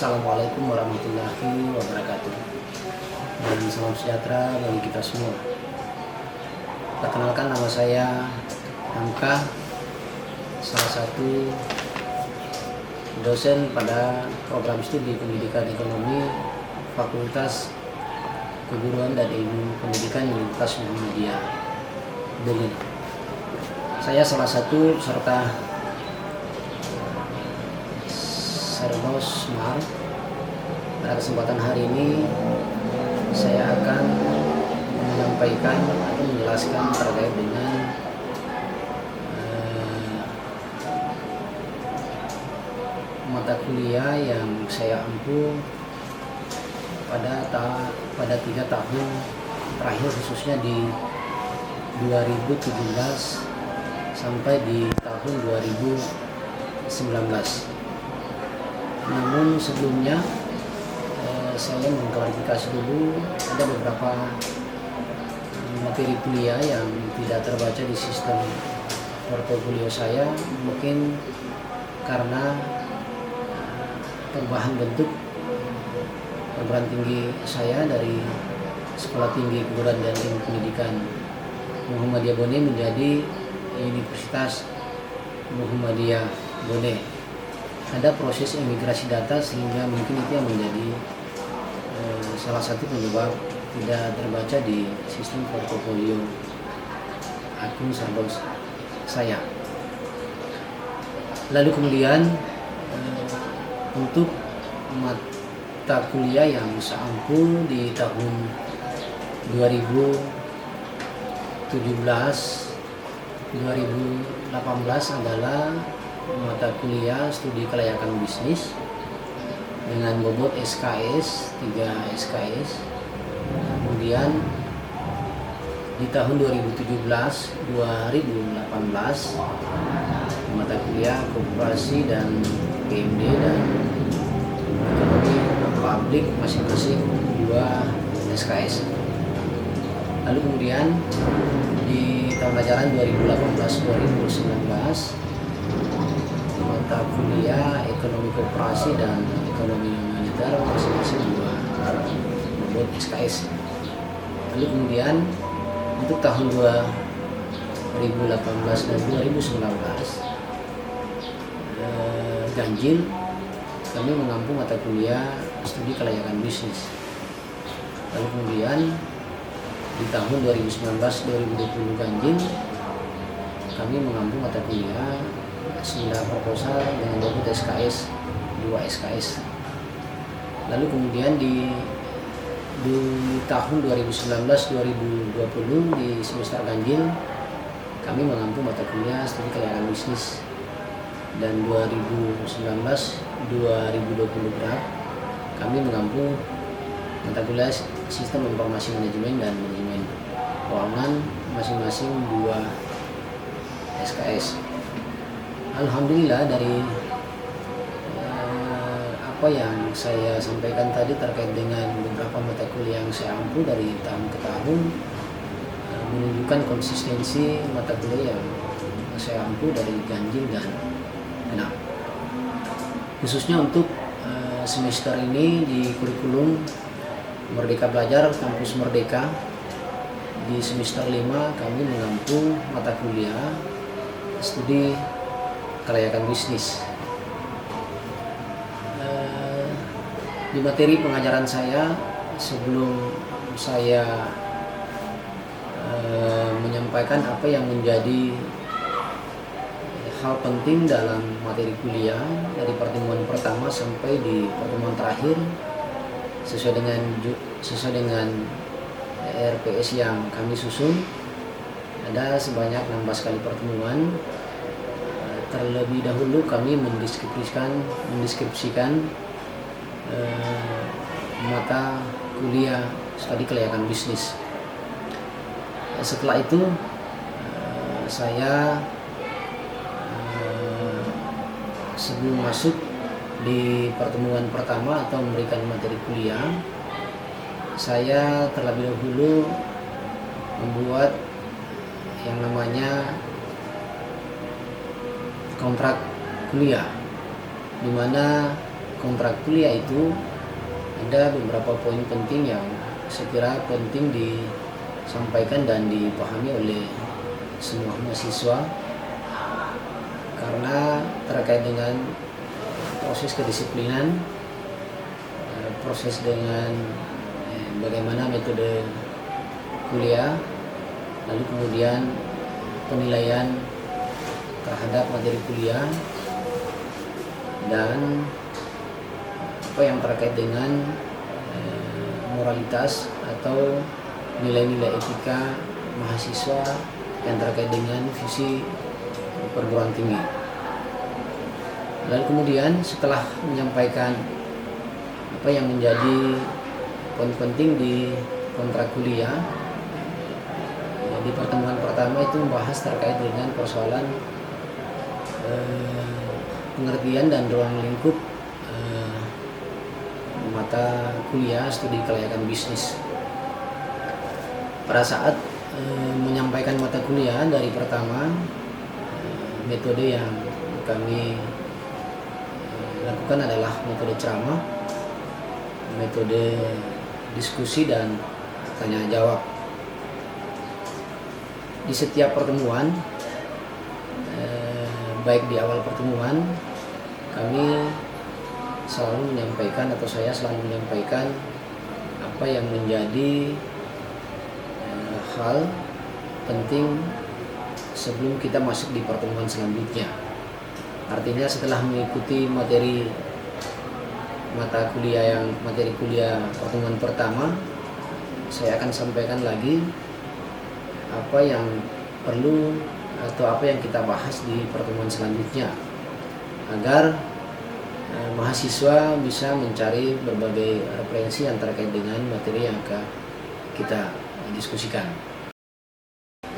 Assalamualaikum warahmatullahi wabarakatuh. Dan salam sejahtera bagi kita semua. Perkenalkan, nama saya Hamka, salah satu dosen pada program studi pendidikan ekonomi Fakultas Keguruan dan Ilmu Pendidikan Universitas Muhammadiyah Benin. Saya salah satu peserta Serdos Mar. Pada kesempatan hari ini saya akan menyampaikan atau menjelaskan terkait dengan mata kuliah yang saya ampu pada 3 tahun terakhir, khususnya di 2017 sampai di tahun 2019. Namun sebelumnya saya mengklarifikasi dulu, ada beberapa materi kuliah yang tidak terbaca di sistem portofolio saya, mungkin karena perubahan bentuk perguruan tinggi saya dari Sekolah Tinggi Keguruan dan Ilmu Pendidikan Muhammadiyah Bone menjadi Universitas Muhammadiyah Bone. Ada proses imigrasi data, sehingga mungkin itu yang menjadi salah satu penyebab tidak terbaca di sistem portofolio akun Serdos saya. Lalu kemudian untuk mata kuliah yang saya ampu di tahun 2017 2018 adalah mata kuliah studi kelayakan bisnis dengan bobot SKS 3 SKS. Kemudian di tahun 2017-2018 mata kuliah koperasi dan PMD dan ekonomi publik masing-masing 2 SKS. Lalu kemudian di tahun ajaran 2018-2019 mata kuliah ekonomi koperasi dan ekonomi moneter masing-masing 2 bobot SKS. Lalu kemudian untuk tahun 2018 dan 2019 ganjil kami mengampu mata kuliah studi kelayakan bisnis. Lalu kemudian di tahun 2019-2020 ganjil kami mengampu mata kuliah seminar proposal dengan bobot SKS 2 SKS. Lalu kemudian di tahun 2019-2020 di semester ganjil kami mengampu mata kuliah studi kelayakan bisnis, dan 2019-2020 berat kami mengampu mata kuliah sistem informasi manajemen dan manajemen keuangan masing-masing 2 SKS. Alhamdulillah, dari apa yang saya sampaikan tadi terkait dengan beberapa mata kuliah yang saya ampu dari tahun ke tahun menunjukkan konsistensi mata kuliah yang saya ampu dari ganjil dan genap. Khususnya untuk semester ini di kurikulum Merdeka Belajar Kampus Merdeka di semester 5 kami mengampu mata kuliah studi kelayakan bisnis. Di materi pengajaran saya, sebelum saya menyampaikan apa yang menjadi hal penting dalam materi kuliah dari pertemuan pertama sampai di pertemuan terakhir sesuai dengan RPS yang kami susun, ada sebanyak 16 kali pertemuan. Terlebih dahulu kami mendeskripsikan mata kuliah studi kelayakan bisnis. Setelah itu saya sebelum masuk di pertemuan pertama atau memberikan materi kuliah, saya terlebih dahulu membuat yang namanya kontrak kuliah, di mana kontrak kuliah itu ada beberapa poin penting yang saya kira penting disampaikan dan dipahami oleh semua mahasiswa, karena terkait dengan proses kedisiplinan, proses dengan bagaimana metode kuliah, lalu kemudian penilaian terhadap materi kuliah, dan apa yang terkait dengan moralitas atau nilai-nilai etika mahasiswa yang terkait dengan visi perguruan tinggi. Lalu kemudian setelah menyampaikan apa yang menjadi poin penting di kontrak kuliah, di pertemuan pertama itu membahas terkait dengan persoalan pengertian dan ruang lingkup mata kuliah studi kelayakan bisnis. Pada saat menyampaikan mata kuliah dari pertama, metode yang kami lakukan adalah metode ceramah, metode diskusi dan tanya jawab. Di setiap pertemuan, baik di awal pertemuan, kami selalu menyampaikan atau saya selalu menyampaikan apa yang menjadi hal penting sebelum kita masuk di pertemuan selanjutnya. Artinya setelah mengikuti materi kuliah pertemuan pertama, saya akan sampaikan lagi apa yang perlu atau apa yang kita bahas di pertemuan selanjutnya, agar mahasiswa bisa mencari berbagai referensi yang terkait dengan materi yang akan kita diskusikan.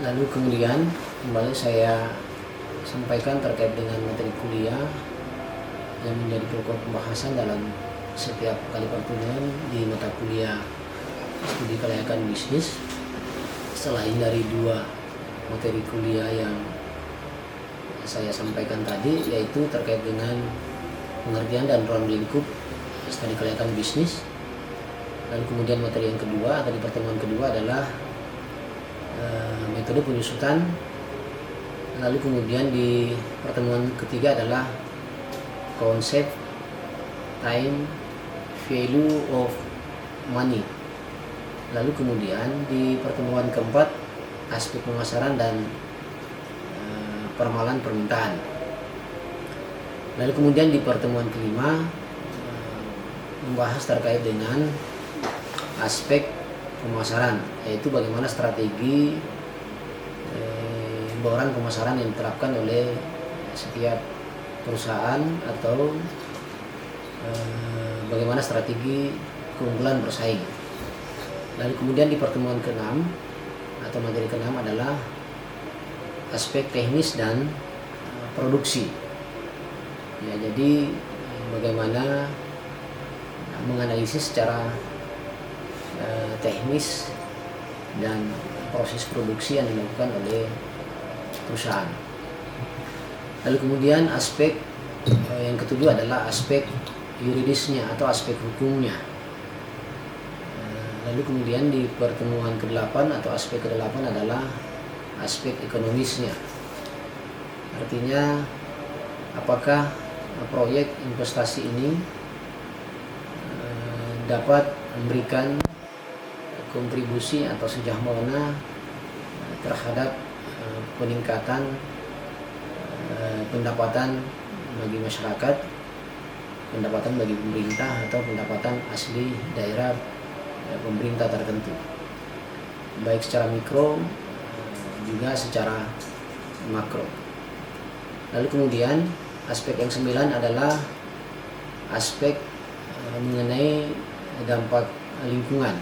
Lalu kemudian kembali saya sampaikan terkait dengan materi kuliah yang menjadi pokok pembahasan dalam setiap kali pertemuan di mata kuliah studi kelayakan bisnis, selain dari 2 materi kuliah yang saya sampaikan tadi, yaitu terkait dengan pengertian dan ruang lingkup studi kelayakan bisnis. Lalu kemudian materi yang kedua atau di pertemuan kedua adalah metode penyusutan. Lalu kemudian di pertemuan ketiga adalah konsep time value of money. Lalu kemudian di pertemuan keempat aspek pemasaran dan peramalan permintaan. Lalu kemudian di pertemuan kelima membahas terkait dengan aspek pemasaran, yaitu bagaimana strategi pemboran pemasaran yang diterapkan oleh setiap perusahaan, atau bagaimana strategi keunggulan bersaing. Lalu kemudian di pertemuan ke-6 atau materi ke-6 adalah aspek teknis dan produksi. Ya, jadi bagaimana menganalisis secara teknis dan proses produksi yang dilakukan oleh perusahaan. Lalu kemudian aspek yang ketujuh adalah aspek yuridisnya atau aspek hukumnya. Lalu kemudian di pertemuan ke-8 atau aspek ke-8 adalah aspek ekonomisnya. Artinya apakah proyek investasi ini dapat memberikan kontribusi atau sejauh mana terhadap peningkatan pendapatan bagi masyarakat, pendapatan bagi pemerintah, atau pendapatan asli daerah pemerintah tertentu, baik secara mikro juga secara makro. Lalu kemudian aspek yang 9 adalah aspek mengenai dampak lingkungan.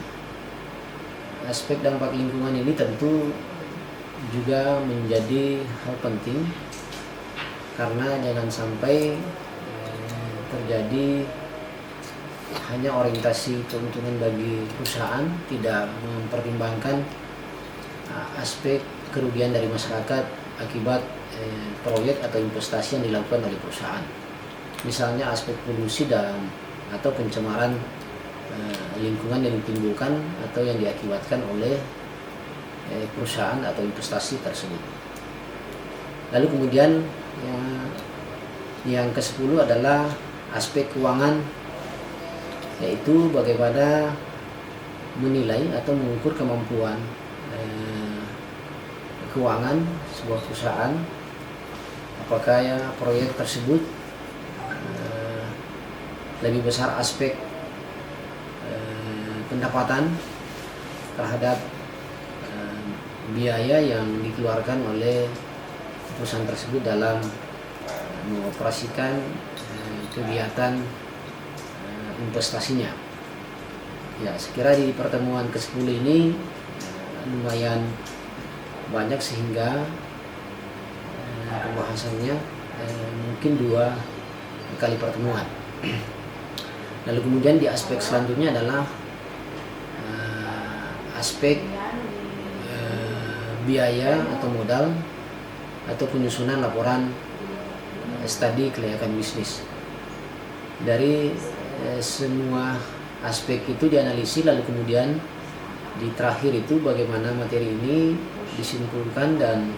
Aspek dampak lingkungan ini tentu juga menjadi hal penting, karena jangan sampai terjadi hanya orientasi keuntungan bagi perusahaan, tidak mempertimbangkan aspek kerugian dari masyarakat akibat proyek atau investasi yang dilakukan oleh perusahaan. misalnya aspek polusi dan atau pencemaran lingkungan yang ditimbulkan atau yang diakibatkan oleh perusahaan atau investasi tersebut. Lalu kemudian yang ke-10 adalah aspek keuangan, yaitu bagaimana menilai atau mengukur kemampuan keuangan sebuah perusahaan, apakah ya proyek tersebut lebih besar aspek pendapatan terhadap biaya yang dikeluarkan oleh perusahaan tersebut dalam mengoperasikan kegiatan investasinya. Ya, sekira di pertemuan ke-10 ini lumayan banyak sehingga pembahasannya mungkin 2 kali pertemuan. Lalu kemudian di aspek selanjutnya adalah aspek biaya atau modal atau penyusunan laporan studi kelayakan bisnis. Dari semua aspek itu dianalisis, lalu kemudian di terakhir itu bagaimana materi ini disimpulkan dan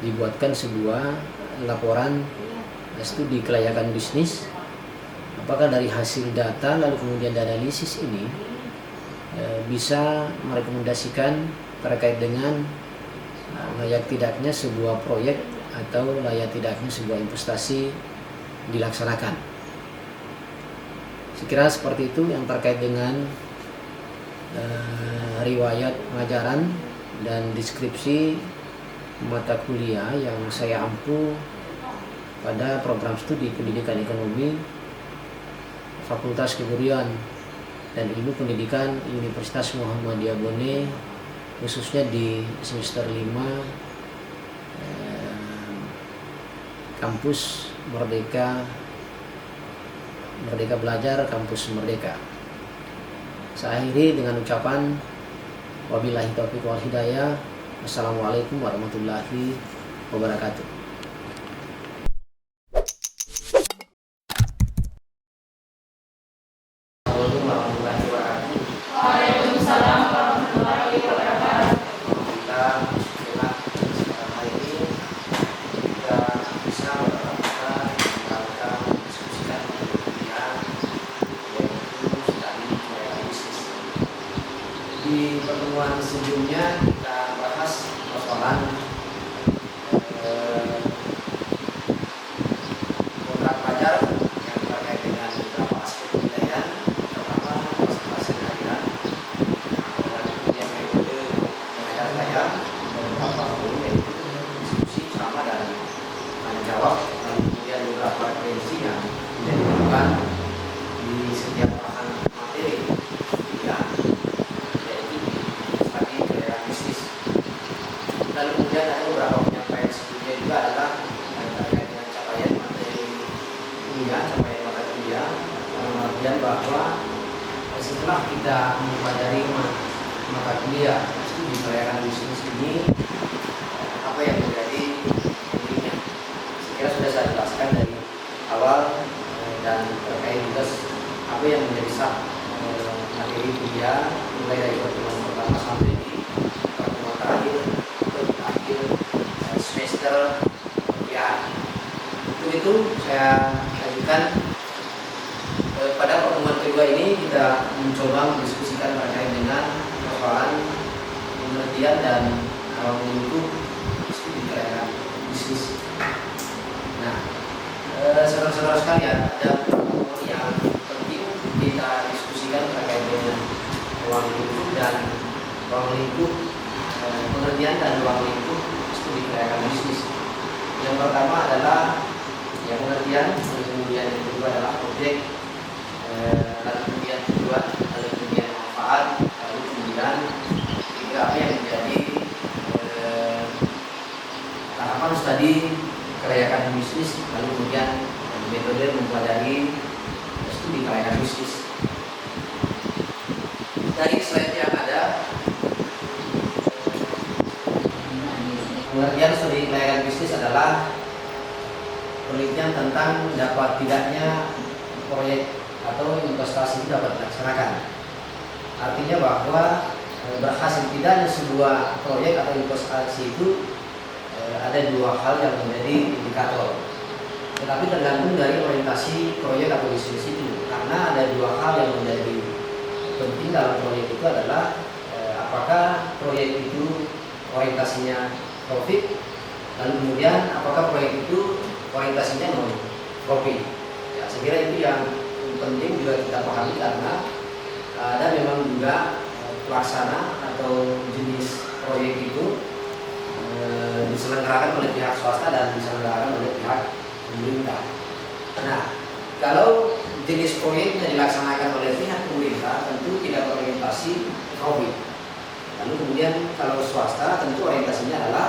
dibuatkan sebuah laporan studi kelayakan bisnis. Apakah dari hasil data lalu kemudian dianalisis ini bisa merekomendasikan terkait dengan layak tidaknya sebuah proyek atau layak tidaknya sebuah investasi dilaksanakan. Sekira seperti itu yang terkait dengan riwayat pengajaran dan deskripsi mata kuliah yang saya ampu pada program studi pendidikan ekonomi Fakultas Keguruan dan Ilmu Pendidikan Universitas Muhammadiyah Bone, khususnya di semester 5 kampus Merdeka Belajar Kampus Merdeka. Saya akhiri dengan ucapan wabillahi taufiq wal hidayah. Wassalamualaikum warahmatullahi wabarakatuh. Waalaikumsalam warahmatullahi wabarakatuh. Kita bisa melakukan diskusikan kemudian yaitu studi kelayakan bisnis. Di pertemuan sebelumnya kita bahas persoalan kontrak pelajar yang terkait dengan beberapa aspek penilaian, terutama masalah seharian, kemudian metode pengajar saya dan beberapa poin yaitu diskusi ceramah dan tanya jawab, dan kemudian beberapa referensi yang tidak dilakukan di setiap bahan materi ya, yaitu di studi kelayakan bisnis. Lalu kemudian ada beberapa penyampaian sebelumnya juga adalah terkait dengan capaian materi kuliah, capaian mata kuliah, kemudian bahwa setelah kita mempelajari mata kuliah studi kelayakan bisnis ini, apa yang menjadi dirinya. Sekira sudah saya jelaskan dari awal dan terkait juga apa yang menjadi materi kuliah mulai dari pertemuan pertama sampai di pertemuan terakhir atau di akhir semester ya. Untuk itu saya lanjutkan pada pertemuan kedua ini kita mencoba mendiskusikan terkait dengan persoalan pengertian dan lingkup studi kelayakan bisnis. Nah, saudara-saudara sekalian, ada beberapa yang penting kita diskusikan terkait dengan ruang lingkup dan ruang lingkup pengertian dan ruang lingkup studi kelayakan bisnis. Yang pertama adalah yang pengertian, kemudian yang kedua adalah objek, lalu kemudian tujuan, lalu kemudian manfaat, lalu kemudian tiga apa yang menjadi tahapan studi kelayakan bisnis, lalu kemudian metode mempelajari studi kelayakan bisnis. Dari slide yang ada, pengertian studi kelayakan bisnis adalah penelitian tentang dapat tidaknya proyek atau investasi itu dapat dilaksanakan. Artinya bahwa berhasil tidaknya sebuah proyek atau investasi itu ada dua hal yang menjadi indikator. Tetapi tergantung dari orientasi proyek atau bisnis itu. Karena ada dua hal yang menjadi penting dalam proyek itu adalah apakah proyek itu orientasinya profit, lalu kemudian apakah proyek itu orientasinya non profit. Ya, saya kira itu yang penting juga kita pahami karena ada memang juga pelaksana atau jenis proyek itu diselenggarakan oleh pihak swasta dan diselenggarakan oleh pihak pemerintah. Nah, kalau jenis proyeknya dilaksanakan oleh pihak pemerintah tentu tidak berorientasi profit. Lalu kemudian kalau swasta tentu orientasinya adalah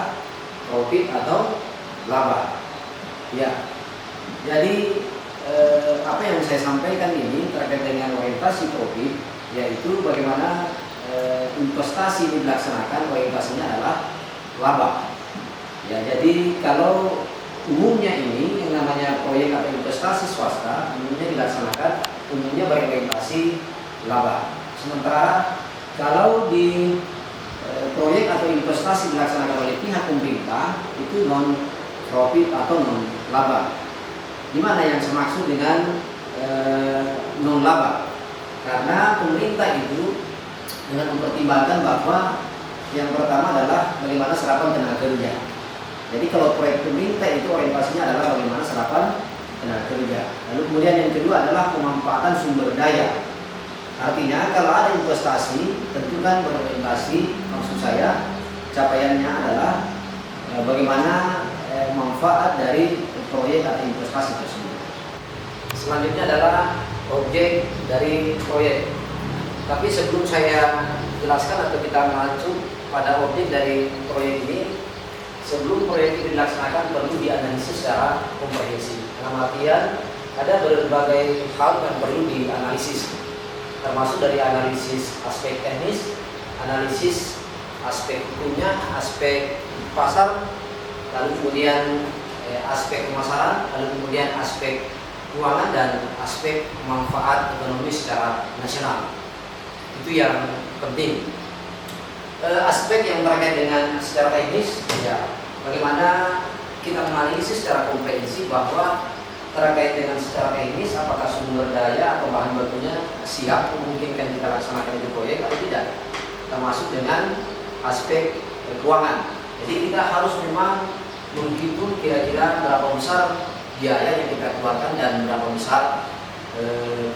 profit atau laba. Ya, jadi apa yang saya sampaikan ini terkait dengan orientasi profit, yaitu bagaimana investasi dilaksanakan orientasinya adalah laba. Ya, jadi kalau umumnya ini yang namanya proyek atau investasi swasta umumnya dilaksanakan umumnya berorientasi laba. Sementara kalau di proyek atau investasi dilaksanakan oleh pihak pemerintah itu non profit atau non laba. Di mana yang saya maksud dengan non laba? Karena pemerintah itu dengan mempertimbangkan bahwa yang pertama adalah bagaimana serapan tenaga kerja. Jadi kalau proyek pemerintah itu orientasinya adalah bagaimana serapan tenaga kerja. Lalu kemudian yang kedua adalah pemanfaatan sumber daya. Artinya kalau ada investasi tentu kan berorientasi, maksud saya capaiannya adalah bagaimana manfaat dari proyek atau investasi tersebut. Selanjutnya adalah objek dari proyek. Tapi sebelum saya jelaskan atau kita mengacu pada objek dari proyek ini, sebelum proyek ini dilaksanakan perlu dianalisis secara komprehensif. Dalam artian ada berbagai hal yang perlu dianalisis, termasuk dari analisis aspek teknis, analisis aspek hukumnya, aspek pasar, lalu kemudian aspek pemasaran, lalu kemudian aspek keuangan dan aspek manfaat ekonomi secara nasional. Itu yang penting. Aspek yang terkait dengan secara teknis, ya bagaimana kita menganalisis secara komprehensif bahwa terkait dengan secara teknis apakah sumber daya atau bahan bakunya siap memungkinkan kita laksanakan itu proyek atau tidak, termasuk dengan aspek keuangan. Jadi kita harus memang menghitung kira-kira berapa besar biaya yang kita keluarkan dan berapa besar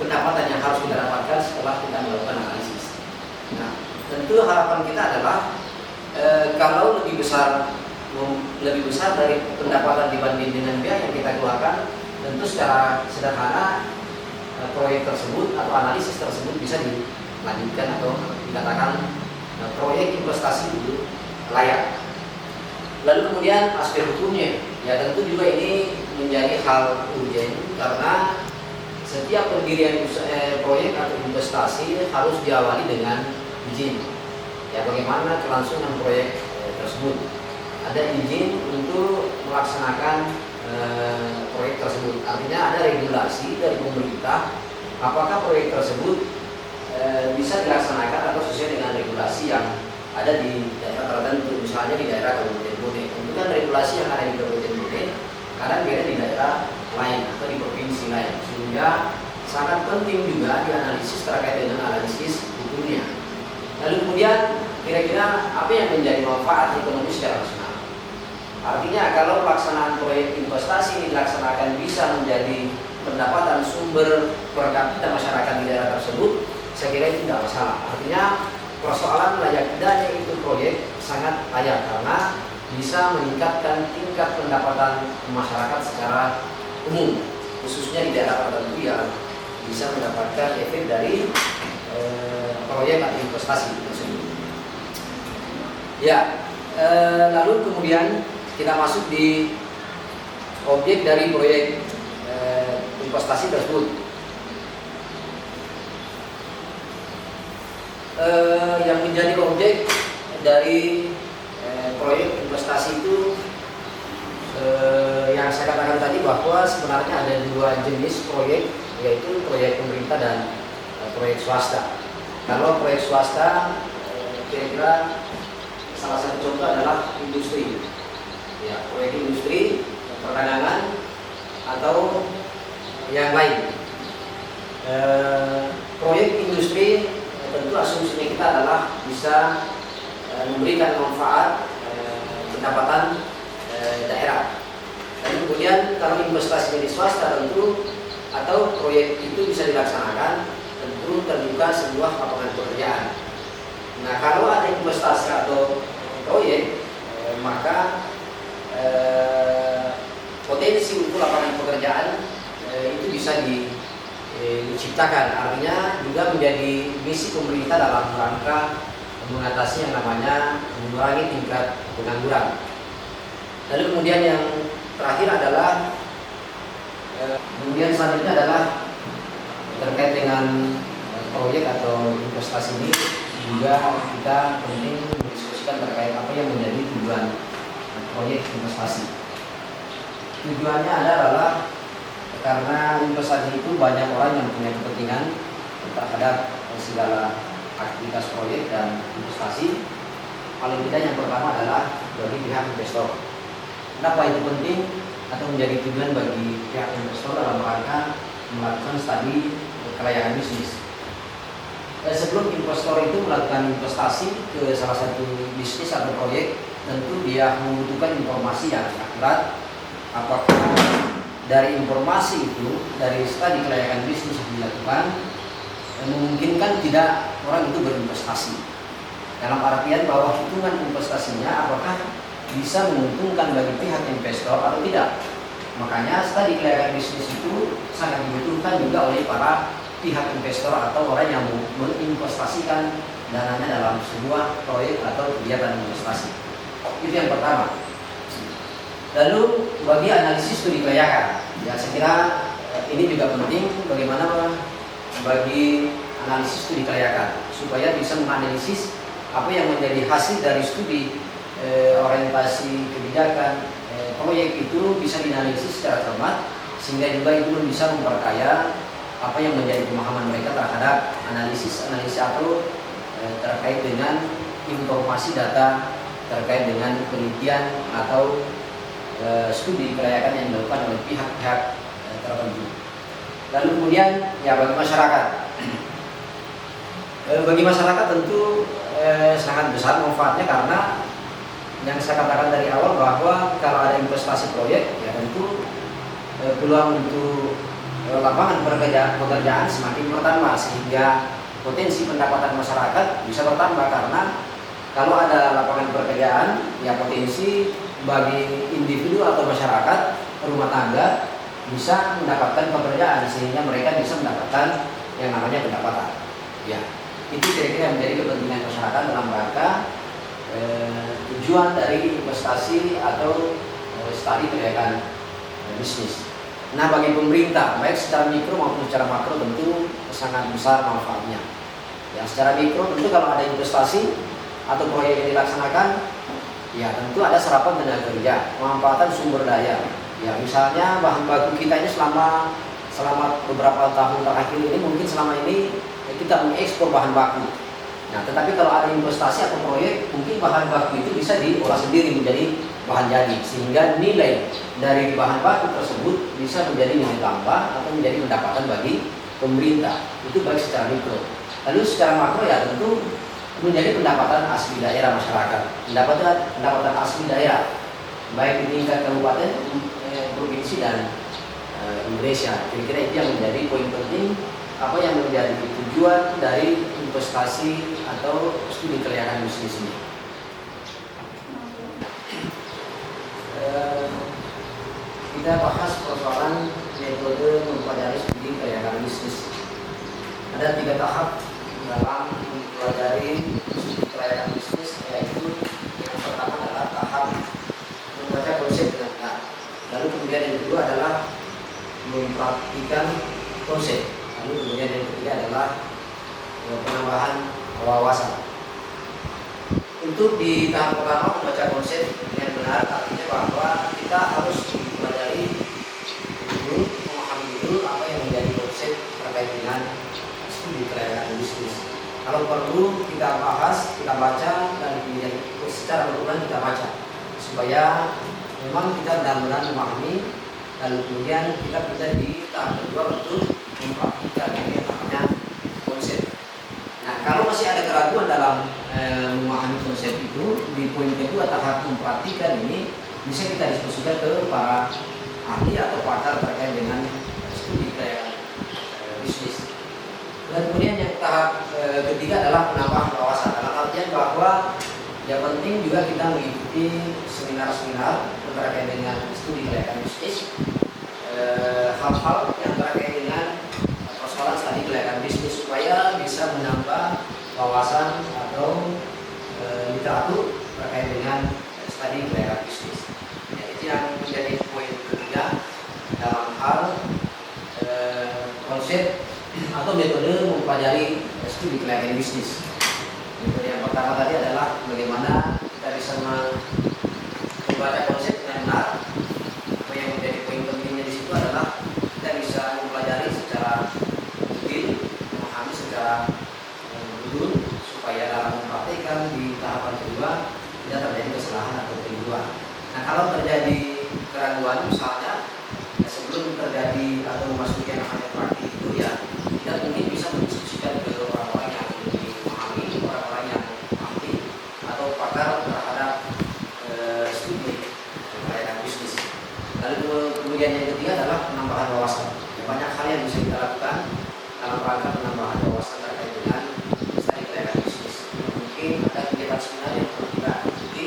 pendapatan yang harus kita dapatkan setelah kita melakukan analisis. Nah, tentu harapan kita adalah kalau lebih besar dari pendapatan dibanding dengan biaya yang kita keluarkan, tentu secara sederhana proyek tersebut atau analisis tersebut bisa dilanjutkan atau dikatakan proyek investasi itu layak. Lalu kemudian aspek hukumnya, ya tentu juga ini menjadi hal urgen karena setiap pendirian proyek atau investasi harus diawali dengan izin. Ya bagaimana kelangsungan proyek tersebut? Ada izin untuk melaksanakan proyek tersebut. Artinya ada regulasi dari pemerintah apakah proyek tersebut bisa dilaksanakan atau sesuai dengan regulasi yang ada di daerah tertentu, misalnya di daerah Kabupaten Bone. Itu kan regulasi yang ada di Kabupaten Bone kadang beda di daerah lain atau di provinsi lain, sehingga sangat penting juga dianalisis terkait dengan analisis hukumnya. Lalu kemudian kira-kira apa yang menjadi manfaat ekonomi secara nasional? Artinya kalau pelaksanaan proyek investasi ini dilaksanakan bisa menjadi pendapatan sumber per kapita masyarakat di daerah tersebut, saya kira itu tidak masalah. Artinya persoalan layak tidaknya itu proyek sangat layak karena bisa meningkatkan tingkat pendapatan masyarakat secara umum, khususnya di daerah tertentu yang bisa mendapatkan efek dari proyek atau investasi tersebut. Ya, lalu kemudian kita masuk di objek dari proyek investasi tersebut. Yang menjadi objek dari proyek investasi itu yang Yang saya katakan tadi bahwa sebenarnya ada dua jenis proyek, yaitu proyek pemerintah dan proyek swasta. Kalau proyek swasta, kira-kira salah satu contoh adalah industri, ya, proyek industri, perdagangan atau yang lain. Proyek industri tentu asumsinya kita adalah bisa memberikan manfaat pendapatan daerah. Dan kemudian kalau investasi di swasta tentu atau proyek itu bisa dilaksanakan, tentu terbuka sebuah lapangan pekerjaan. Nah, kalau ada investasi atau proyek, maka potensi untuk lapangan pekerjaan itu bisa diciptakan. Artinya juga menjadi misi pemerintah dalam rangka mengatasi yang namanya mengurangi tingkat pengangguran. Lalu kemudian yang terakhir adalah kemudian selanjutnya adalah terkait dengan proyek atau investasi ini juga kita penting mendiskusikan terkait apa yang menjadi tujuan proyek investasi. Tujuannya adalah karena investasi itu banyak orang yang punya kepentingan terhadap segala aktivitas proyek dan investasi. Paling tidak yang pertama adalah bagi pihak investor. Kenapa itu penting atau menjadi tujuan bagi pihak investor dalam rangka melakukan studi kelayakan bisnis. Sebelum investor itu melakukan investasi ke salah satu bisnis atau proyek, tentu dia membutuhkan informasi yang akurat. Apakah dari informasi itu, dari studi kelayakan bisnis yang dilakukan, memungkinkan tidak orang itu berinvestasi. Dalam artian bahwa hitungan investasinya apakah bisa menguntungkan bagi pihak investor atau tidak. Makanya studi kelayakan bisnis itu sangat dibutuhkan juga oleh para pihak investor atau orang yang menginvestasikan dananya dalam sebuah proyek atau kegiatan investasi. Itu yang pertama. Lalu bagi analisis studi kelayakan, ya saya kira ini juga penting bagaimana bagi analisis studi kelayakan supaya bisa menganalisis apa yang menjadi hasil dari studi orientasi kebijakan proyek itu bisa dianalisis secara cermat, sehingga juga itu bisa memperkaya apa yang menjadi pemahaman mereka terhadap analisis atau terkait dengan informasi data terkait dengan penelitian atau studi kelayakan yang dilakukan oleh pihak-pihak tertentu. Lalu kemudian ya bagi masyarakat, tentu sangat besar manfaatnya karena yang saya katakan dari awal bahwa kalau ada investasi proyek ya tentu peluang untuk lapangan pekerjaan semakin bertambah, sehingga potensi pendapatan masyarakat bisa bertambah karena kalau ada lapangan pekerjaan ya potensi bagi individu atau masyarakat rumah tangga bisa mendapatkan pekerjaan, sehingga mereka bisa mendapatkan yang namanya pendapatan. Ya, itu kira-kira yang menjadi kepentingan masyarakat dalam rangka tujuan dari investasi atau studi kelayakan bisnis. Nah, bagi pemerintah baik secara mikro maupun secara makro tentu sangat besar manfaatnya. Ya, secara mikro tentu kalau ada investasi atau proyek yang dilaksanakan, ya tentu ada serapan tenaga kerja, pemanfaatan sumber daya. Ya, misalnya bahan baku kita ini selama beberapa tahun terakhir ini mungkin selama ini kita mengekspor bahan baku. Nah, tetapi kalau ada investasi atau proyek, mungkin bahan baku itu bisa diolah sendiri menjadi bahan jadi, sehingga nilai dari bahan baku tersebut bisa menjadi nilai tambah atau menjadi pendapatan bagi pemerintah. Itu baik secara mikro. Lalu secara makro ya tentu menjadi pendapatan asli daerah masyarakat, pendapatan asli daerah, baik di tingkat kabupaten, provinsi dan Indonesia. Kira-kira itu yang menjadi poin penting apa yang menjadi tujuan dari investasi atau studi kelayakan bisnis ini. Kita bahas persoalan metode mempelajari studi kelayakan bisnis. Ada 3 tahap dalam mempelajari studi kelayakan bisnis, yaitu yang pertama adalah tahap membaca konsep dengan benar. Lalu kemudian yang kedua adalah mempraktikkan konsep. Lalu kemudian yang ketiga adalah penambahan wawasan. Untuk di tahap pertama membaca konsep dengan benar, artinya bahwa kita harus mempelajari mempelajari dulu, memahami dulu apa yang menjadi konsep terkait dengan studi kelayakan bisnis. Kalau perlu kita bahas, kita baca, dan kemudian secara berulang kita baca supaya memang kita benar-benar memahami, dan kemudian kita bisa di tahap kedua untuk mempraktikkan yang namanya konsep. Nah, kalau masih ada keraguan dalam memahami konsep itu, di poin kedua tahap mempraktikkan ini bisa kita diskusikan ke para ahli atau pakar terkait dengan studi kelayakan bisnis. Dan kemudian yang tahap ketiga adalah penambah wawasan, dalam artian bahwa yang penting juga kita mengikuti seminar-seminar terkait dengan studi kelayakan bisnis, hal-hal yang terkait dengan persoalan studi kelayakan bisnis supaya bisa menambah wawasan atau literatur terkait dengan studi kelayakan bisnis. Ya, itu yang menjadi poin ketiga dalam hal konsep atau metode mempelajari studi kelayakan bisnis. Metode yang pertama tadi adalah bagaimana kita bisa membaca konsep dengan benar. Apa yang menjadi poin pentingnya di situ adalah kita bisa mempelajari secara detail, memahami secara menyeluruh supaya dalam mempraktikkan di tahapan kedua tidak terjadi kesalahan atau keliruan. Nah, kalau terjadi keraguan misalnya sebelum terjadi atau memasuki yang namanya praktik itu ya tidak mungkin bisa mendiskusikan ke orang-orang yang memahami, orang-orang yang ahli atau pakar terhadap studi kelayakan bisnis. Lalu kemudian yang ketiga adalah penambahan wawasan. Ya, banyak hal yang bisa kita lakukan dalam rangka penambahan wawasan terkait dengan studi kelayakan bisnis. Mungkin ada kegiatan seminar yang perlu kita ikuti,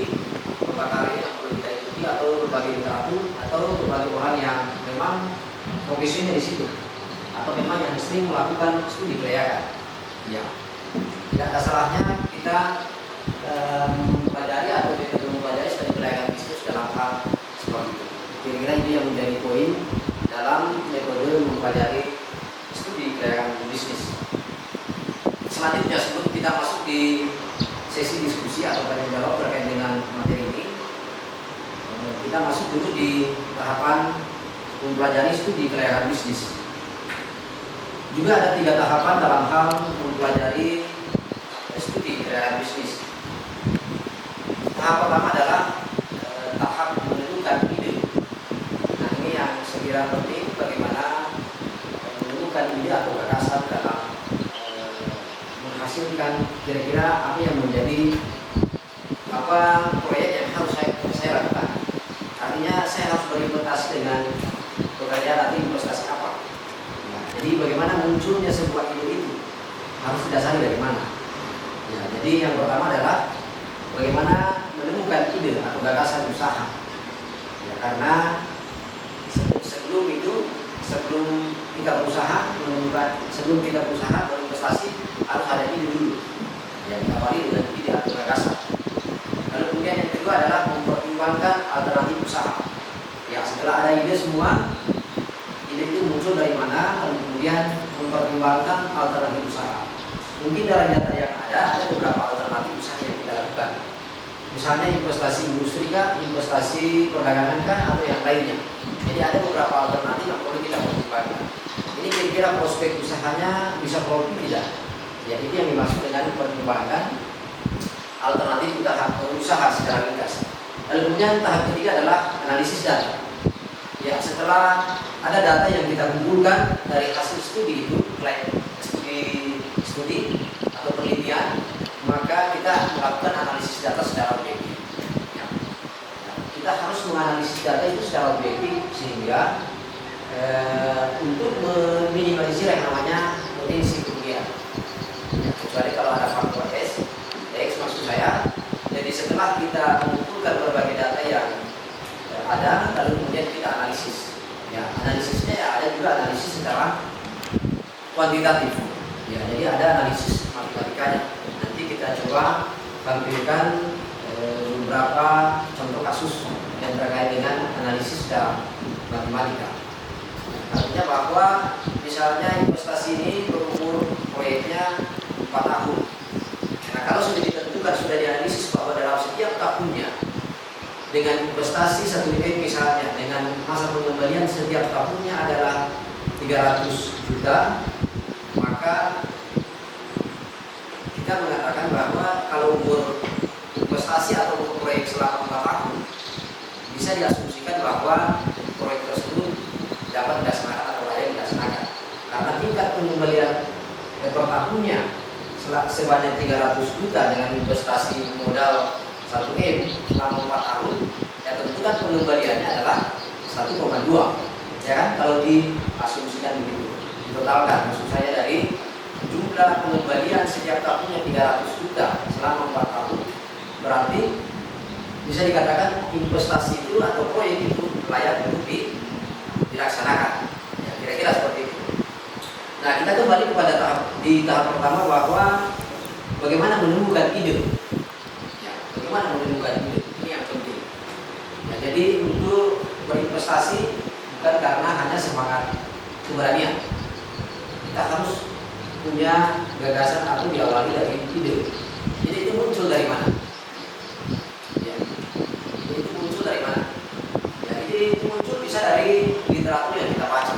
berbagai yang perlu kita ikuti, atau berbagai literatur, atau berbagai orang yang memang profesinya di situ, atau memang yang sering melakukan studi kelayakan. Ya, tidak ada salahnya kita mempelajari atau metode mempelajari studi kelayakan bisnis dalam hal seperti itu. Kira-kira ini yang menjadi poin dalam metode mempelajari studi kelayakan bisnis. Selanjutnya, sebelum kita masuk di sesi diskusi atau tanya jawab terkait dengan materi ini, kita masuk dulu di tahapan mempelajari studi kelayakan bisnis. Juga ada 3 tahapan dalam hal mempelajari studi kelayakan bisnis. Tahap pertama adalah tahap menentukan ide. Nah, ini yang sekiranya penting, bagaimana menentukan ide atau gagasan dalam menghasilkan kira-kira apa yang menjadi proyek yang harus saya lakukan. Artinya saya harus berinvestasi dengan pekerjaan nanti investasi apa. Nah, jadi bagaimana munculnya sebuah ide itu harus didasari dari mana. Ya, jadi yang pertama adalah bagaimana menemukan ide atau gagasan usaha. Ya, karena sebelum kita berusaha berinvestasi harus ada ide dulu. Ya, ditawari dengan ide atau gagasan. Lalu kemudian yang kedua adalah mempertimbangkan alternatif usaha. Ya, setelah ada ide semua, ide itu muncul dari mana, lalu kemudian mempertimbangkan alternatif usaha. Mungkin dari data yang ada beberapa alternatif usaha yang kita lakukan. Misalnya investasi industri kah, investasi perdagangan kah, atau yang lainnya. Jadi ada beberapa alternatif yang perlu kita pertimbangkan. Ini kira-kira prospek usahanya bisa profit tidak? Ya, itu yang dimaksud dengan pertimbangan alternatif usaha secara ringkas. Lalu kemudian tahap ketiga adalah analisis data. Ya, setelah ada data yang kita kumpulkan dari hasil studi itu, studi atau penelitian, maka kita melakukan analisis data secara objektif. Ya. Kita harus menganalisis data itu secara objektif sehingga untuk meminimalisir yang namanya potensi kerugian. Ya, kecuali kalau ada faktor X maksud saya. Jadi setelah kita mengumpulkan berbagai data yang ada, lalu kemudian kita analisis. Ya, analisisnya ya ada juga analisis secara kuantitatif. Ya, jadi ada analisis matematikanya. Nanti kita coba tampilkan beberapa contoh kasus yang terkait dengan analisis secara matematika. Artinya bahwa misalnya investasi ini berumur proyeknya 4 tahun. Nah, kalau sudah ditentukan, sudah dianalisis bahwa dalam setiap tahunnya dengan investasi 1 M misalnya, dengan masa pengembalian setiap tahunnya adalah 300 juta, maka kita mengatakan bahwa kalau umur investasi atau umur proyek selama 4 tahun, bisa diasumsikan bahwa proyek tersebut dapat dilaksanakan atau layak dilaksanakan. Karena tingkat pengembalian per tahunnya sebanyak 300 juta dengan investasi modal 1M selama 4 tahun, ya tentu kan pengembaliannya adalah 1,2, ya kan, kalau diasumsikan begitu, ditotalkan, maksud saya dari jumlah pengembalian setiap tahunnya 300 juta selama 4 tahun, berarti bisa dikatakan investasi itu atau proyek itu layak untuk dilaksanakan, ya, kira-kira seperti itu. Nah, kita kembali kepada tahap pertama, bahwa bagaimana menemukan ide, ya, bagaimana menemukan ide, ini yang penting. Ya, jadi untuk berinvestasi bukan karena hanya semangat keberanian, kita harus punya gagasan atau diawali dari ide. Jadi itu muncul dari mana? Ya, itu muncul dari mana? Ya, ide itu muncul bisa dari literatur yang kita baca.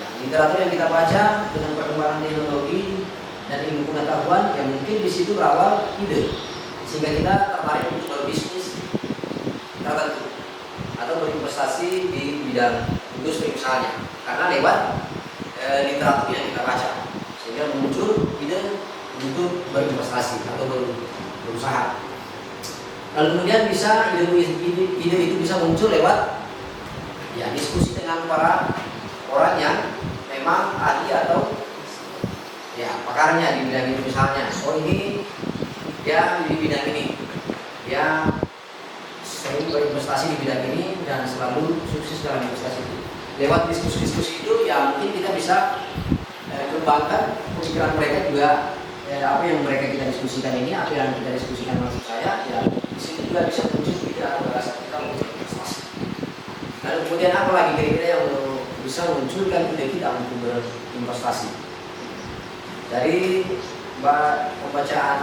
Ya, literatur yang kita baca dengan perkembangan teknologi dan ilmu pengetahuan, yang mungkin di situ berawal ide, sehingga kita tertarik untuk berbisnis tertentu atau berinvestasi di bidang industri misalnya, karena lewat literatur yang kita baca, sehingga muncul ide untuk berinvestasi atau berusaha. Lalu kemudian bisa ide itu bisa muncul lewat, ya, diskusi dengan para orang yang memang ahli atau, ya, pakarnya di bidang itu misalnya. Oh, ini dia di bidang ini, dia sering berinvestasi di bidang ini dan selalu sukses dalam investasi itu. Lewat diskusi-diskusi itu, ya, mungkin kita bisa kembangkan pemikiran mereka juga, apa yang mereka kita diskusikan ini, apa yang kita diskusikan maksud saya, ya, di sini juga bisa muncul ide atau gagasan kita untuk berinvestasi. Lalu kemudian apa lagi kira-kira yang bisa munculkan ide kita untuk berinvestasi? Dari pembacaan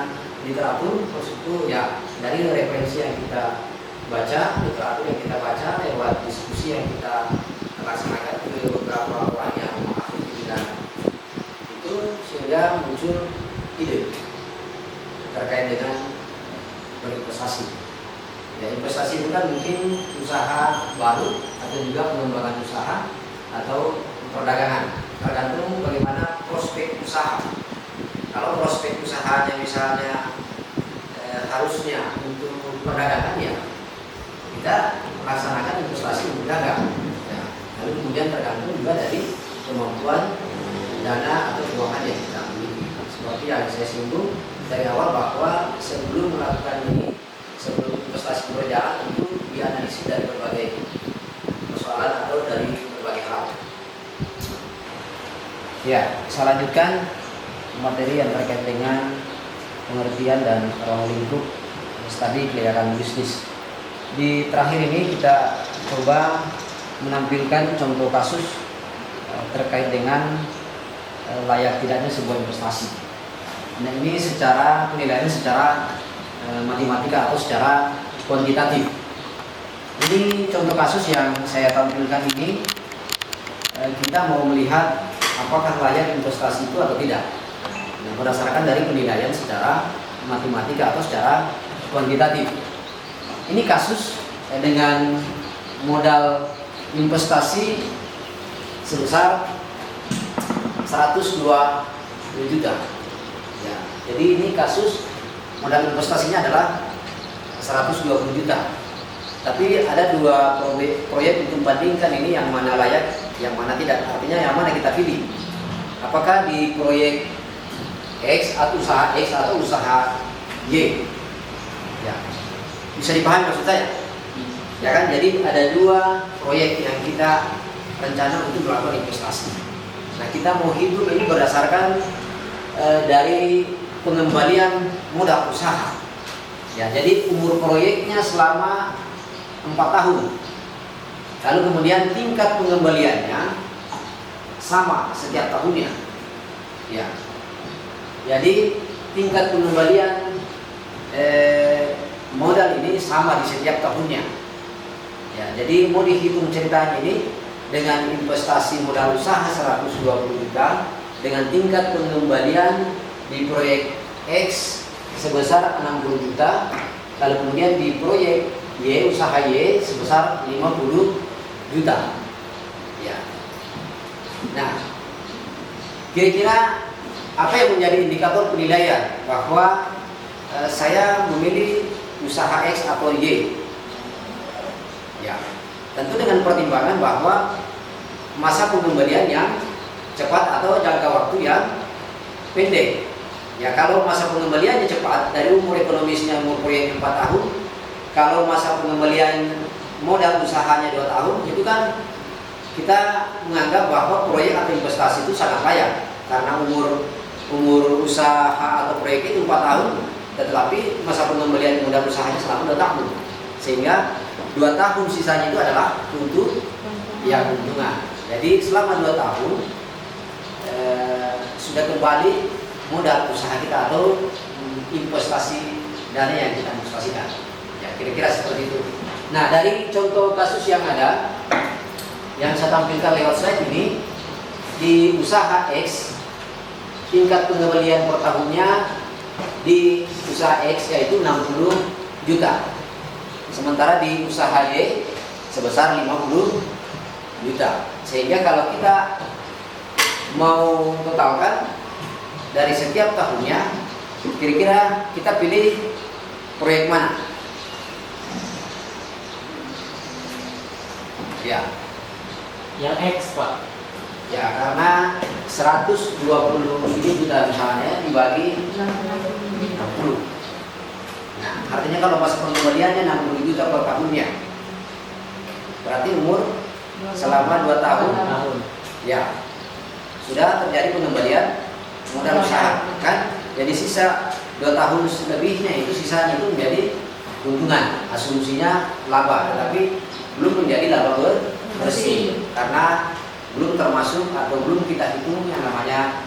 literatur, maksudku, ya, dari referensi yang kita baca, literatur yang kita baca, lewat diskusi yang kita laksanakan ke beberapa orang yang ahli di bidang itu, sehingga muncul ide terkait dengan berinvestasi. Ya, investasi itu kan mungkin usaha baru atau juga pengembangan usaha atau perdagangan, tergantung bagaimana prospek usaha. Kalau prospek usahanya misalnya harusnya untuk perdagangan, ya, kita melaksanakan investasi untuk dagang. Ya, lalu kemudian tergantung juga dari kemampuan dana atau keuangan yang kita miliki. Seperti yang saya singgung dari awal, bahwa sebelum melakukan ini, sebelum investasi berjalan, tentu dianalisis dari berbagai persoalan atau dari berbagai hal. Ya, saya lanjutkan materi yang terkait dengan pengertian dan ruang lingkup studi kelayakan bisnis. Di terakhir ini kita coba menampilkan contoh kasus terkait dengan layak tidaknya sebuah investasi. Nah, ini secara penilaian secara matematika atau secara kuantitatif. Ini contoh kasus yang saya tampilkan ini, kita mau melihat apakah layak investasi itu atau tidak. Nah, berdasarkan dari penilaian secara matematika atau secara kuantitatif. Ini kasus dengan modal investasi sebesar 120 juta. Ya, jadi ini kasus modal investasinya adalah 120 juta. Tapi ada dua proyek untuk bandingkan ini, yang mana layak, yang mana tidak. Artinya yang mana kita pilih. Apakah di proyek X atau usaha X atau usaha Y? Ya, bisa dipahami maksud saya? Ya kan, jadi ada dua proyek yang kita rencana untuk melakukan investasi. Nah, kita mau hidup ini berdasarkan dari pengembalian modal usaha. Ya, jadi umur proyeknya selama 4 tahun. Lalu kemudian tingkat pengembaliannya sama setiap tahunnya. Ya. Jadi tingkat pengembalian modal ini sama di setiap tahunnya. Ya, jadi mau dihitung ceritanya ini dengan investasi modal usaha 120 juta dengan tingkat pengembalian di proyek X sebesar 60 juta, lalu kemudian di proyek Y, usaha Y sebesar 50 juta. Ya. Nah, kira-kira apa yang menjadi indikator penilaian bahwa saya memilih usaha X atau Y? Ya, tentu dengan pertimbangan bahwa masa pengembalian yang cepat atau jangka waktu yang pendek. Ya, kalau masa pengembaliannya cepat, dari umur ekonomisnya umur proyek 4 tahun, kalau masa pengembalian modal usahanya 2 tahun, itu kan kita menganggap bahwa proyek atau investasi itu sangat layak karena umur usaha atau proyek itu 4 tahun, tetapi masa pengembalian modal usahanya selama 2 tahun, sehingga 2 tahun sisanya itu adalah untuk yang keuntungan. Jadi selama 2 tahun sudah kembali modal usaha kita atau investasi dana yang kita investasikan. Ya, kira-kira seperti itu. Nah, dari contoh kasus yang ada yang saya tampilkan lewat slide ini, di usaha X tingkat pengembalian per tahunnya di usaha X yaitu 60 juta. Sementara di usaha Y sebesar 50 juta. Sehingga kalau kita mau totalkan dari setiap tahunnya, kira-kira kita pilih proyek mana? Ya. Yang X, Pak. Ya, karena 120 juta misalnya dibagi 60. Nah, artinya kalau masa pengembaliannya 60 juta per tahunnya, berarti umur selama 2 tahun, ya sudah terjadi pengembalian modal usaha, kan? Jadi sisa 2 tahun lebihnya itu sisanya itu menjadi keuntungan, asumsinya laba, tetapi belum menjadi laba bersih karena belum termasuk atau belum kita hitung yang namanya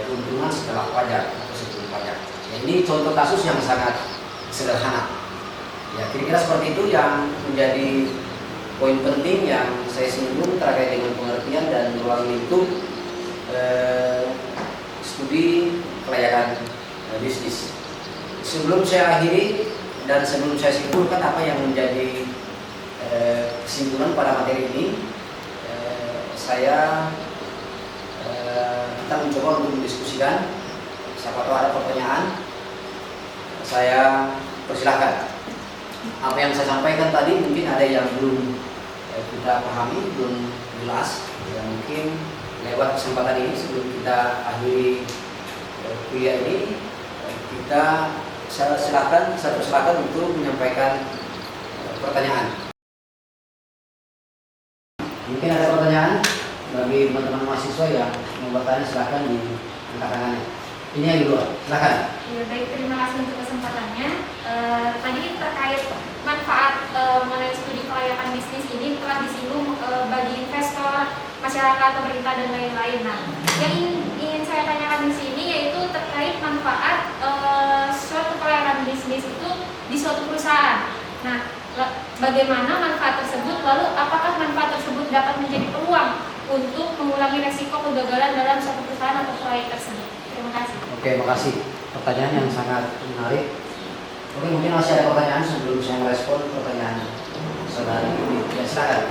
keuntungan setelah pajak atau sebelum pajak. Ya, ini contoh kasus yang sangat sederhana. Ya, kira-kira seperti itu yang menjadi poin penting yang saya singgung terkait dengan pengertian dan ruang lingkup studi kelayakan bisnis. Sebelum saya akhiri dan sebelum saya simpulkan apa yang menjadi kesimpulan pada materi ini, kita mencoba untuk mendiskusikan. Siapa tahu ada pertanyaan, saya persilahkan. Apa yang saya sampaikan tadi mungkin ada yang belum kita pahami, belum jelas. Ya, mungkin lewat kesempatan ini sebelum kita akhiri kuliah ini, saya persilahkan untuk menyampaikan pertanyaan. Mungkin ada pertanyaan bagi teman-teman mahasiswa yang mau bertanya, silahkan diangkat tangannya. Ini yang di luar, silahkan. Ya, baik, terima kasih untuk kesempatannya. Tadi terkait manfaat mengenai studi kelayakan bisnis ini telah disinggung bagi investor, masyarakat, pemerintah dan lain-lain. Nah, yang ingin saya tanyakan di sini yaitu terkait manfaat suatu kelayakan bisnis itu di suatu perusahaan. Nah, bagaimana manfaat tersebut? Lalu apakah manfaat tersebut dapat menjadi peluang untuk mengurangi resiko kegagalan dalam suatu perusahaan atau proyek tersebut? Terima kasih. Oke, makasih. Pertanyaan yang sangat menarik. Oke, mungkin masih ada pertanyaan sebelum saya merespon pertanyaan saudara ini. Ya, silakan.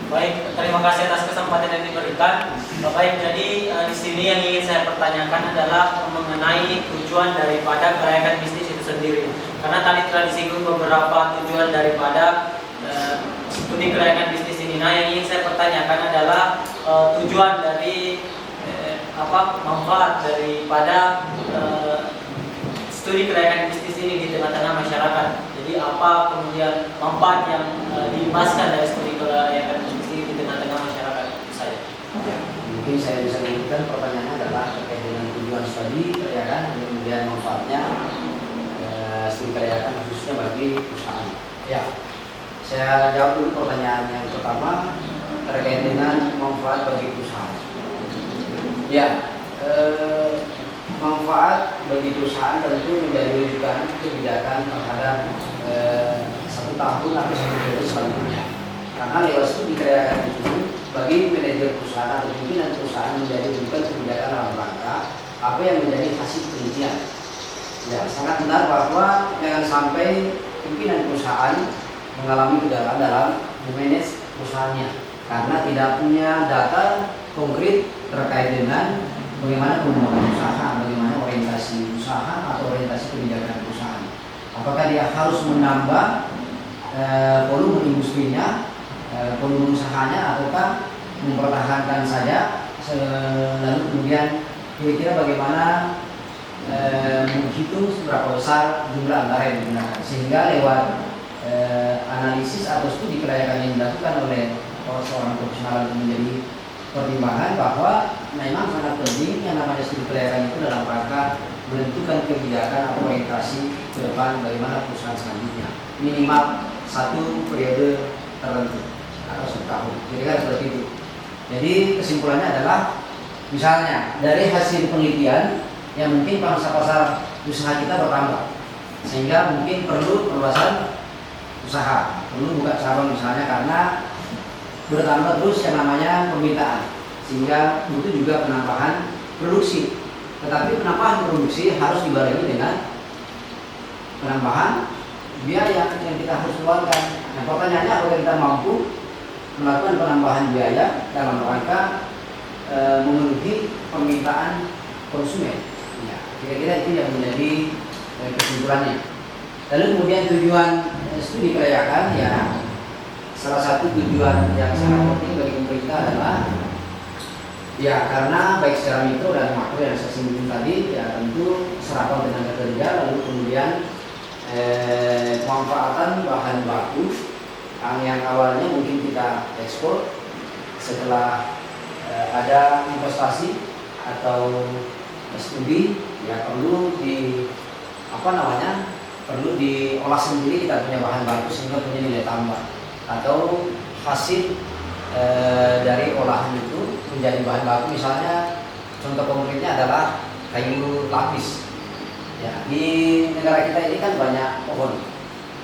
Baik, terima kasih atas kesempatan yang diberikan. Baik, jadi di sini yang ingin saya pertanyakan adalah mengenai tujuan daripada kelayakan bisnis itu sendiri. Karena tadi telah disinggung beberapa tujuan daripada studi kelayakan bisnis ini. Nah, yang ingin saya pertanyakan adalah tujuan dari manfaat daripada studi kelayakan bisnis ini di tengah-tengah masyarakat. Jadi apa kemudian manfaat yang diimbaskan dari studi kelayakan bisnis ini di tengah-tengah masyarakat itu saja. Ya, mungkin saya bisa menyebutkan pertanyaannya adalah terkait dengan tujuan studi kelayakan dan kemudian manfaatnya studi kelayakan khususnya bagi perusahaan. Ya, saya jawab dulu pertanyaan yang pertama terkait dengan manfaat bagi perusahaan. Ya, manfaat bagi perusahaan tentu menjadi rujukan kebijakan terhadap 1 tahun atau 1 periode selanjutnya. Karena lewat studi kelayakan itu bagi manajer perusahaan atau pimpinan perusahaan menjadi rujukan kebijakan dalam rangka apa yang menjadi hasil penelitian. Ya, sangat benar bahwa jangan sampai pimpinan perusahaan mengalami kegagalan dalam memanage perusahaannya karena tidak punya data konkret terkait dengan bagaimana pengembangan usaha, bagaimana orientasi usaha atau orientasi kebijakan perusahaan. Apakah dia harus menambah volume industrinya, volume usahanya, ataukah mempertahankan saja, lalu kemudian kira-kira bagaimana menghitung seberapa besar jumlah anggaran yang digunakan, sehingga lewat analisis atau studi kelayakan yang dilakukan oleh seorang profesional itu menjadi pertimbangan bahwa memang sangat penting yang namanya studi kelayakan itu dalam rangka menentukan kebijakan atau orientasi ke depan bagaimana perusahaan selanjutnya, minimal satu periode tertentu atau 1 tahun, kira-kira seperti itu. Jadi kesimpulannya adalah misalnya dari hasil penelitian yang mungkin pangsa pasar usaha kita bertambah, sehingga mungkin perlu perluasan usaha, perlu buka cabang misalnya karena bertambah terus yang namanya permintaan, sehingga butuh juga penambahan produksi. Tetapi penambahan produksi harus dibarengi dengan penambahan biaya yang kita harus keluarkan. Nah, pertanyaannya apakah kita mampu melakukan penambahan biaya dalam rangka memenuhi permintaan konsumen. Ya, kira-kira itu yang menjadi kesimpulannya. Lalu kemudian tujuan studi kelayakan, ya salah satu tujuan yang sangat penting bagi pemerintah adalah ya karena baik secara mikro dan makro yang saya singgung tadi, ya tentu serapan tenaga kerja, lalu kemudian pemanfaatan bahan baku yang awalnya mungkin kita ekspor, setelah ada investasi atau studi, ya perlu perlu diolah sendiri, kita punya bahan baku sehingga punya nilai tambah atau hasil dari olahan itu menjadi bahan baku. Misalnya contoh konkretnya adalah kayu lapis. Ya, di negara kita ini kan banyak pohon,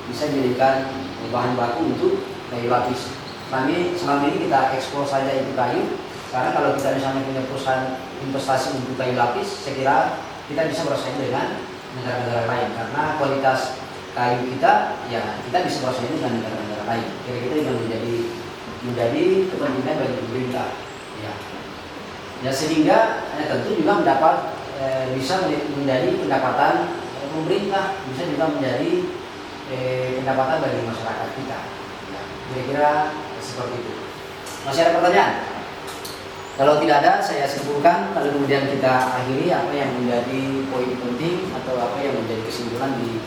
bisa dijadikan bahan baku untuk kayu lapis. Selama ini kita ekspor saja itu kayu, karena kalau kita misalnya punya perusahaan investasi untuk kayu lapis, saya kira kita bisa bersaing dengan negara-negara lain karena kualitas kayu kita, ya kita bisa bersaing dengan negara-negara lain. Kira-kira yang menjadi kepentingan bagi pemerintah. Ya sehingga tentu juga bisa menjadi pendapatan pemerintah, bisa juga menjadi pendapatan bagi masyarakat kita. Ya, kira-kira seperti itu. Masih ada pertanyaan? Kalau tidak ada, saya simpulkan, lalu kemudian kita akhiri apa yang menjadi poin penting atau apa yang menjadi kesimpulan di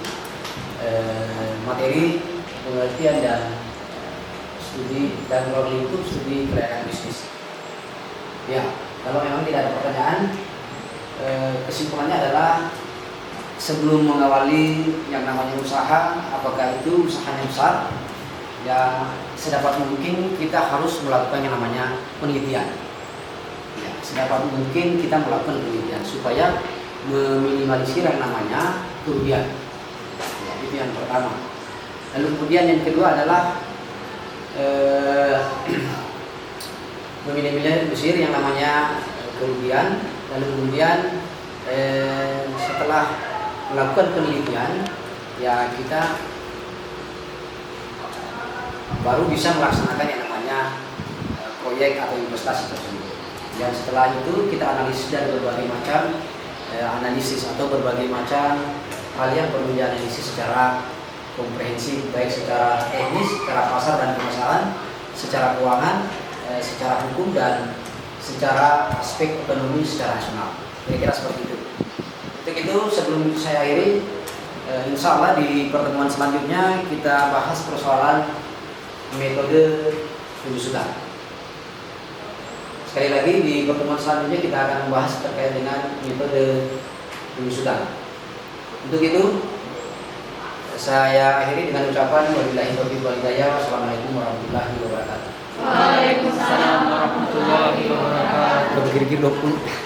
materi pengertian dan studi dan lingkup studi kelayakan bisnis. Ya, kalau memang tidak ada pertanyaan, kesimpulannya adalah sebelum mengawali yang namanya usaha, apakah itu usahanya besar, ya sedapat mungkin kita harus melakukan yang namanya penelitian. Ya, sedapat mungkin kita melakukan penelitian supaya meminimalisir yang namanya kerugian. Ya, itu yang pertama. Lalu kemudian yang kedua adalah meminimalisir yang namanya kerugian. Lalu kemudian setelah melakukan penelitian, ya kita baru bisa melaksanakan yang namanya proyek atau investasi tersebut. Dan setelah itu kita analisis dari berbagai macam analisis atau berbagai macam hal yang perlu dianalisis secara komprehensif, baik secara teknis, secara pasar dan pemasaran, secara keuangan, secara hukum, dan secara aspek ekonomi secara nasional. Kira-kira seperti itu. Untuk itu sebelum saya akhiri, insya Allah di pertemuan selanjutnya kita bahas persoalan metode penyusutan. Sekali lagi di pertemuan selanjutnya kita akan membahas terkait dengan metode penyusutan. Untuk itu saya akhiri dengan ucapan wabillahi taufiq wal hidayah. Wassalamualaikum warahmatullahi wabarakatuh. Waalaikumsalam warahmatullahi wabarakatuh. Bergirgir 20.